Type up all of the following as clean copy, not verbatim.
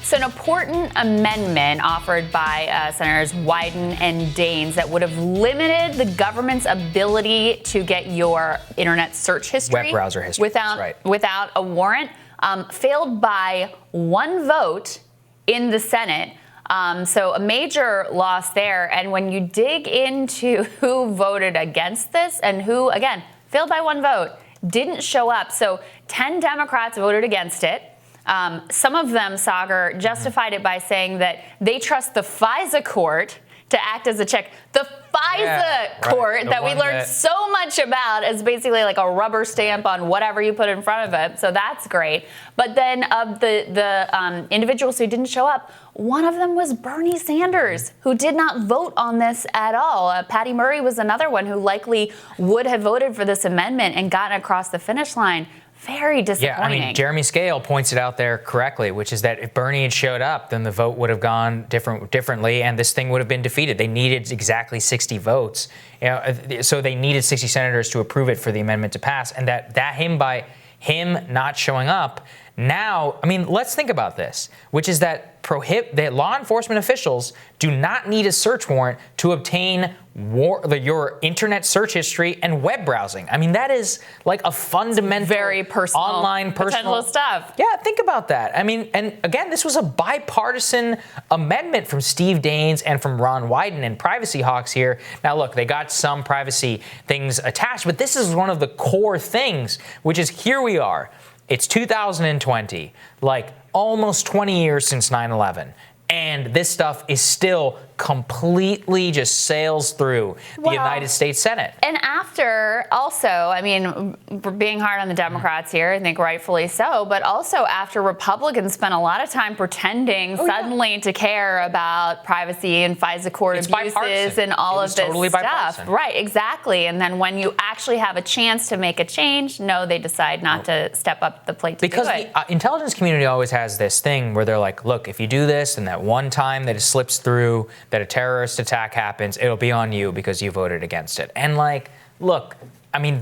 So an important amendment offered by Senators Wyden and Daines that would have limited the government's ability to get your internet search history, web browser history, without a warrant, failed by one vote in the Senate. So a major loss there. And when you dig into who voted against this and who, again, failed by one vote, didn't show up. So 10 Democrats voted against it. Some of them, Saagar, justified it by saying that they trust the FISA court to act as a check. The FISA court that we learned so much about is basically like a rubber stamp on whatever you put in front of it. So that's great. But then of the individuals who didn't show up, one of them was Bernie Sanders, who did not vote on this at all. Patty Murray was another one who likely would have voted for this amendment and gotten across the finish line. Very disappointing. Yeah, I mean, Jeremy Scale points it out there correctly, which is that if Bernie had showed up, then the vote would have gone differently, and this thing would have been defeated. They needed exactly 60 votes, so they needed 60 senators to approve it for the amendment to pass, and that by him not showing up. Now, I mean, let's think about this, which is that law enforcement officials do not need a search warrant to obtain your internet search history and web browsing. I mean, that is like a fundamental, very personal, online personal stuff. Yeah, think about that. I mean, and again, this was a bipartisan amendment from Steve Daines and from Ron Wyden and privacy hawks here. Now, look, they got some privacy things attached, but this is one of the core things, which is here we are. It's 2020, like almost 20 years since 9/11. And this stuff is still completely just sails through the United States Senate. And after also, I mean, we're being hard on the Democrats here, I think rightfully so, but also after Republicans spent a lot of time pretending suddenly to care about privacy and FISA court abuses and all of this stuff. Bipartisan. Right, exactly. And then when you actually have a chance to make a change, no, they decide not to step up the plate to do it. Because the intelligence community always has this thing where they're like, look, if you do this and that one time that it slips through, that a terrorist attack happens, it'll be on you because you voted against it. And like, look, I mean,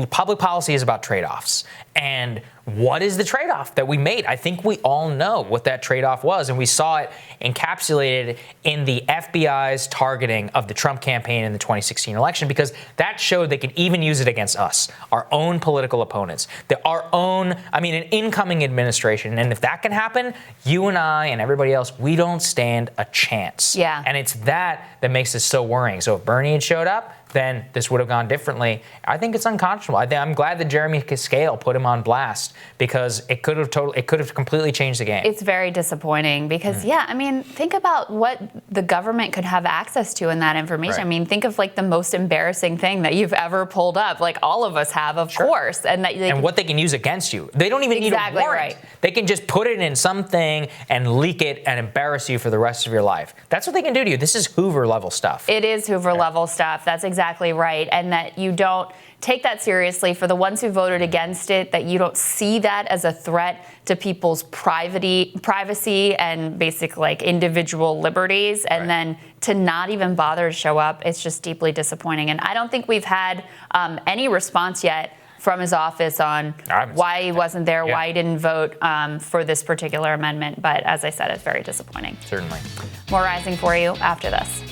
public policy is about trade-offs. And what is the trade-off that we made? I think we all know what that trade-off was, and we saw it encapsulated in the FBI's targeting of the Trump campaign in the 2016 election, because that showed they can even use it against us, our own political opponents, an incoming administration. And if that can happen, you and I and everybody else, we don't stand a chance. Yeah. And it's that makes this so worrying. So if Bernie had showed up, then this would have gone differently. I think it's unconscionable. I'm glad that Jeremy Scale put him on blast, because it could have completely changed the game. It's very disappointing because, I mean, think about what the government could have access to in that information. Right. I mean, think of like the most embarrassing thing that you've ever pulled up. Like all of us have, of course, and what they can use against you. They don't even need a warrant. Right. They can just put it in something and leak it and embarrass you for the rest of your life. That's what they can do to you. This is Hoover level stuff. It is Hoover level stuff. That's exactly right. And that you don't take that seriously. For the ones who voted against it, that you don't see that as a threat to people's privacy and basic like individual liberties, and then to not even bother to show up, it's just deeply disappointing. And I don't think we've had any response yet from his office on why he wasn't there, why he didn't vote for this particular amendment. But as I said, it's very disappointing. Certainly. More Rising for you after this.